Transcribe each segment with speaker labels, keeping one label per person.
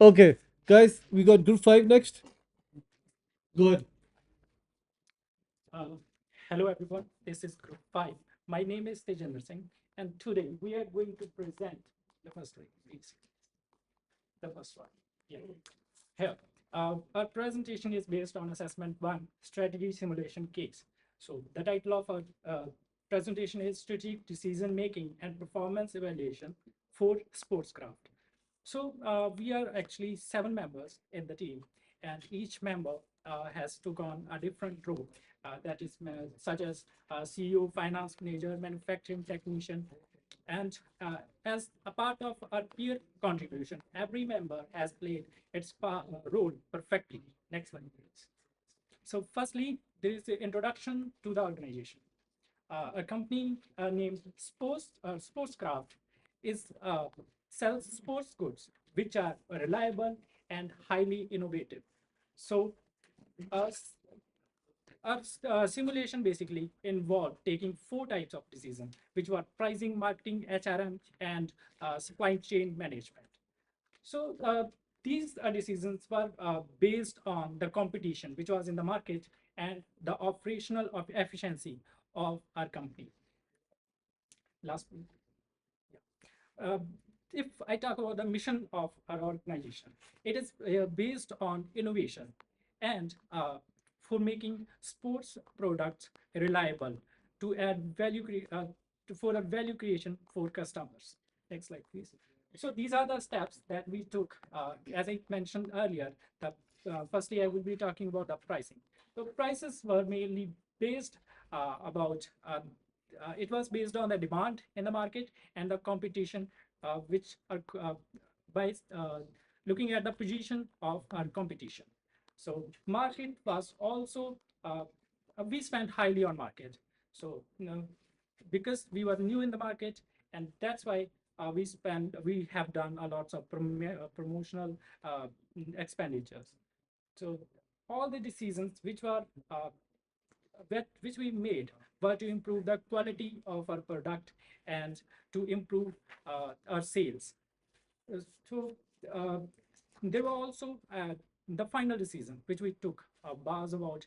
Speaker 1: Okay, guys, we got group 5 next. Good.
Speaker 2: Uh, Hello everyone, this is Group 5. My name is Tejinder Singh, and today we are going to present the first one, please. The first one. Yeah. Here, our presentation is based on Assessment 1 Strategy Simulation Case. So, the title of our presentation is Strategic Decision Making and Performance Evaluation for Sportscraft. So we are actually 7 members in the team, and each member has took on a different role. That is such as CEO, finance manager, manufacturing technician, and as a part of our peer contribution, every member has played its role perfectly. Next one, please. So, firstly, there is the introduction to the organization. A company named Sportscraft is sells sports goods which are reliable and highly innovative. So, uh, our simulation basically involved taking 4 types of decisions, which were pricing, marketing, HRM, and supply chain management. So these decisions were based on the competition which was in the market and the operational of efficiency of our company. Last, uh, if I talk about the mission of our organization, it is based on innovation and for making sports products reliable to add value for a value creation for customers. Next slide, please. So these are the steps that we took. As I mentioned earlier, firstly I will be talking about the pricing. The prices were mainly based about it was based on the demand in the market and the competition, which are by looking at the position of our competition. So market was also we spent highly on market. So because we were new in the market, and that's why we have done a lots of promotional expenditures. So all the decisions which were which we made were to improve the quality of our product and to improve our sales. So there were also the final decision which we took was about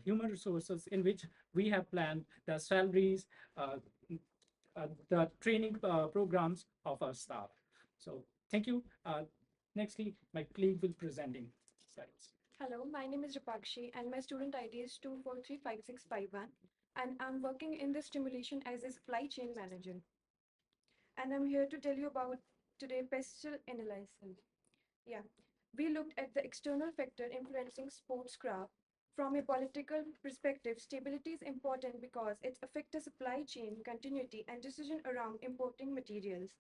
Speaker 2: human resources, in which we have planned the salaries, uh, the training programs of our staff. So thank you. Nextly, my colleague will presenting slides.
Speaker 3: Hello, my name is Rapakshi and my student ID is 2435651 and I'm working in the stimulation as a supply chain manager. And I'm here to tell you about today pestle analysis. Yeah, we looked at the external factor influencing sports craft. From a political perspective, stability is important because it affects the supply chain continuity and decision around importing materials.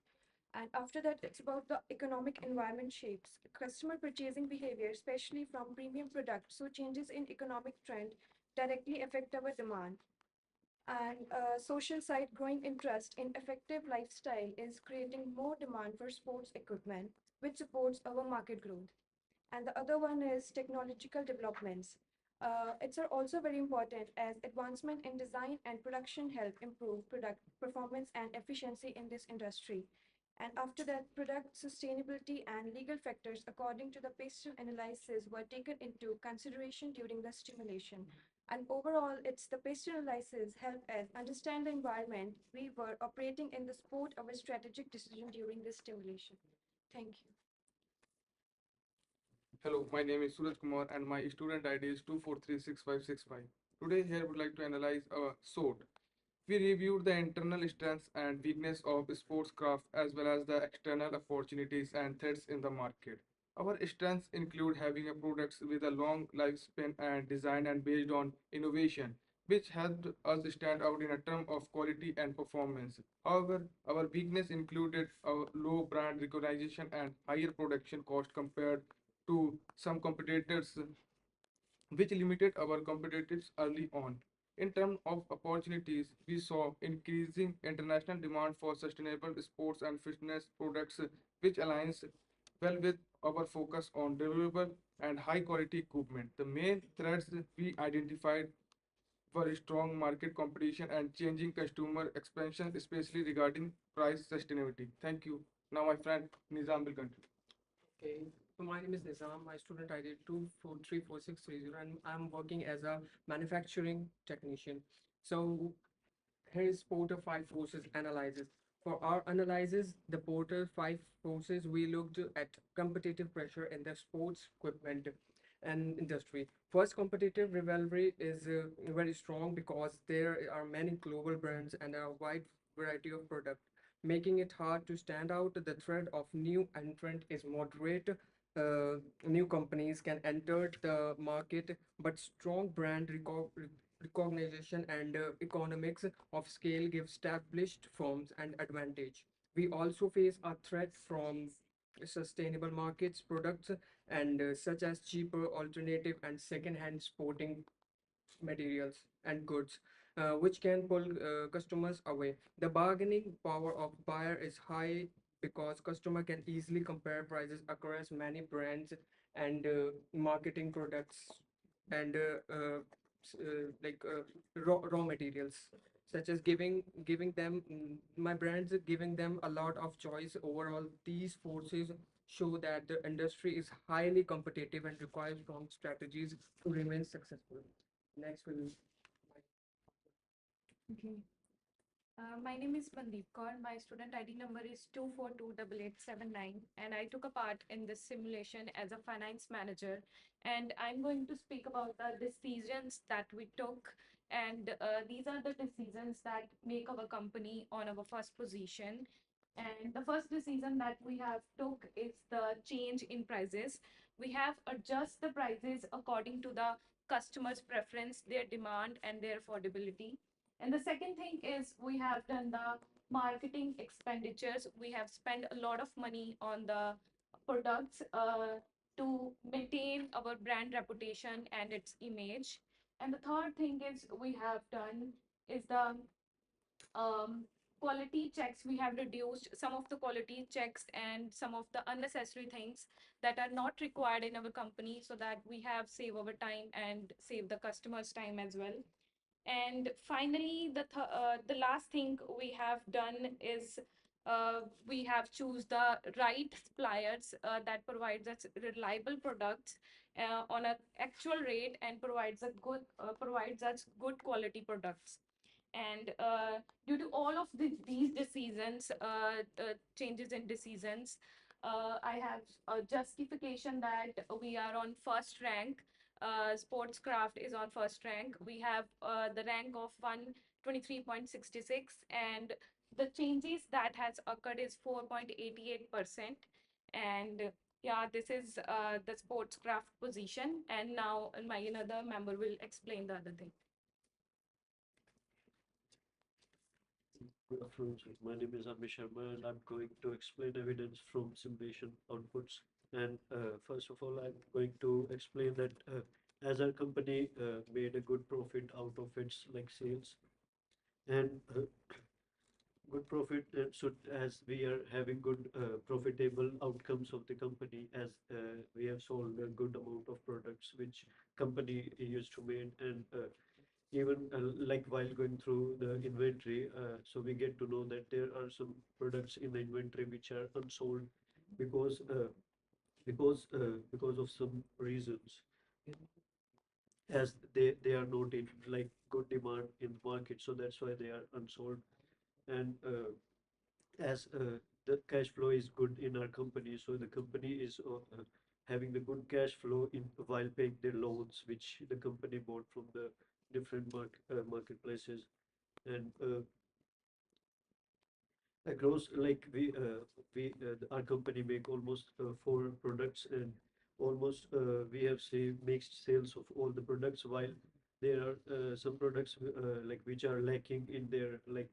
Speaker 3: And after that, it's about the economic environment shapes customer purchasing behavior, especially from premium products. So changes in economic trend directly affect our demand. And social side, growing interest in effective lifestyle is creating more demand for sports equipment, which supports our market growth. And the other one is technological developments. It's are also very important as advancement in design and production help improve product performance and efficiency in this industry. And after that, product sustainability and legal factors according to the pastel analysis were taken into consideration during the stimulation. And overall, it's the pastel analysis help us understand the environment we were operating in the support of a strategic decision during this stimulation. Thank you.
Speaker 4: Hello, my name is Suraj Kumar and my student ID is 2436565. Today here would like to analyze our SWOT. We reviewed the internal strengths and weakness of sportscraft as well as the external opportunities and threats in the market. Our strengths include having a products with a long lifespan and design and based on innovation, which helped us stand out in a term of quality and performance. However, our weakness included a low brand recognition and higher production cost compared to some competitors, which limited our competitiveness early on. In terms of opportunities, we saw increasing international demand for sustainable sports and fitness products, which aligns well with our focus on durable and high quality equipment. The main threats we identified were strong market competition and changing consumer expansion, especially regarding price sustainability. Thank you. Now, my friend Nizam will continue.
Speaker 5: Okay, so my name is Nizam. My student ID 2434630, and I'm working as a manufacturing technician. So here is Porter Five Forces analysis. For our analysis, the Porter Five Forces, we looked at competitive pressure in the sports equipment and industry. First, competitive rivalry is very strong because there are many global brands and a wide variety of products, making it hard to stand out. The threat of new entrant is moderate. New companies can enter the market, but strong brand recognition and economics of scale give established firms an advantage. We also face a threat from sustainable markets products and such as cheaper alternative and second-hand sporting materials and goods, which can pull customers away. The bargaining power of buyer is high because customer can easily compare prices across many brands and marketing products and raw materials, such as giving them my brands giving them a lot of choice. Overall, these forces show that the industry is highly competitive and requires strong strategies to remain successful. Next will
Speaker 3: Okay. My name is Mandeep Kaur. My student ID number is 2428879, and I took a part in this simulation as a finance manager. And I'm going to speak about the decisions that we took. And these are the decisions that make our company on our first position. And the first decision that we have took is the change in prices. We have adjust the prices according to the customer's preference, their demand, and their affordability. And the second thing is we have done the marketing expenditures. We have spent a lot of money on the products to maintain our brand reputation and its image. And the third thing is we have done is the um, quality checks. We have reduced some of the quality checks and some of the unnecessary things that are not required in our company, so that we have save our time and save the customers time as well. And finally, the last thing we have done is we have choose the right suppliers that provides us reliable products on an actual rate and provides us good quality products. And due to all of these decisions, changes in decisions, I have a justification that we are on first rank. Sportscraft is on first rank. We have the rank of 123.66, and the changes that has occurred is 4.88%. And yeah, this is the sportscraft position. And now my another member will explain the other thing.
Speaker 6: Good afternoon, sir. My name is Amish Sharma, and I'm going to explain evidence from simulation outputs. And first of all, I'm going to explain that as our company made a good profit out of its like sales, and good profit should, as we are having good profitable outcomes of the company, as we have sold a good amount of products which company used to make, and even like while going through the inventory, so we get to know that there are some products in the inventory which are unsold because because of some reasons, as they are not in like good demand in the market, so that's why they are unsold. And as the cash flow is good in our company, so the company is having the good cash flow in while paying their loans which the company bought from the different marketplaces. And across like our company make almost four products, and almost we have say mixed sales of all the products, while there are some products like which are lacking in their like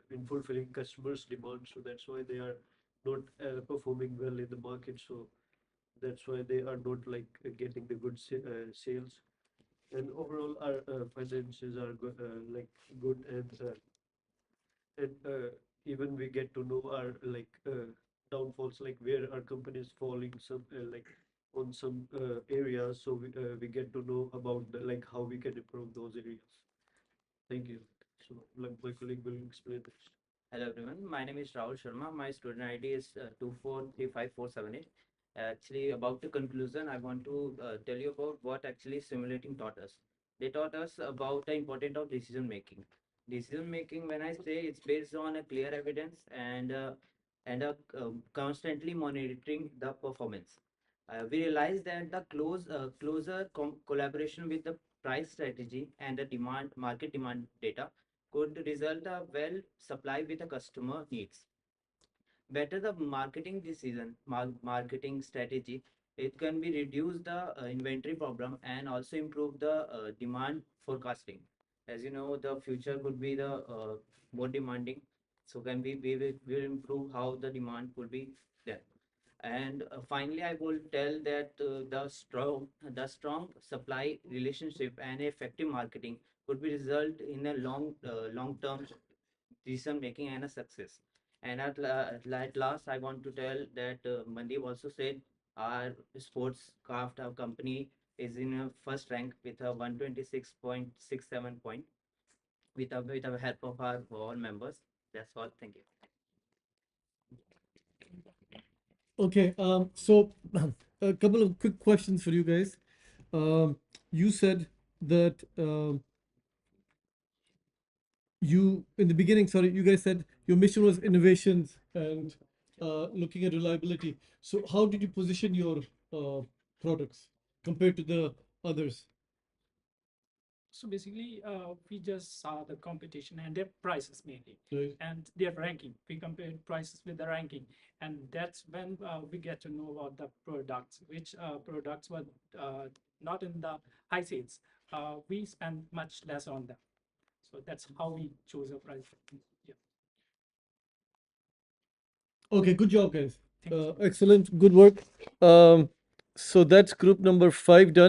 Speaker 6: in fulfilling customers demand, so that's why they are not performing well in the market, so that's why they are not like getting the good sales. And overall our finances are like good, and even we get to know our like downfalls, like where our company is falling some like on some areas, so we get to know about the, like how we can improve those areas. Thank you. So like my colleague will explain this.
Speaker 7: Hello everyone, my name is Rahul Sharma. My student ID is 2435478. Actually, about the conclusion, I want to tell you about what actually simulating taught us. They taught us about the importance of decision making. Decision making, when I say, it's based on a clear evidence and a constantly monitoring the performance. We realized that the closer collaboration with the price strategy and the market demand data could result a well supply with the customer needs. Better the marketing decision, marketing strategy, it can be reduce the inventory problem and also improve the demand forecasting. As you know, the future could be the more demanding, so can we will improve how the demand could be there. And finally, I will tell that the strong supply relationship and effective marketing could be result in a long term decision making and a success. And at last, I want to tell that Mandeep also said our sports craft our company is in a first rank with a 126.67 point with the help of our all members. That's all. Thank you.
Speaker 1: Okay, so a couple of quick questions for you guys. You said that you in the beginning, sorry, you guys said your mission was innovations and looking at reliability. So how did you position your products compared to the others?
Speaker 2: So basically, we just saw the competition and their prices mainly,
Speaker 1: Right.
Speaker 2: and their ranking. We compared prices with the ranking, and that's when we get to know about the products, which products were not in the high sales. We spend much less on them, so that's how we chose a price. Yeah.
Speaker 1: Okay, good job, guys.
Speaker 2: Thank you so much.
Speaker 1: Excellent, good work. So that's group number 5 done.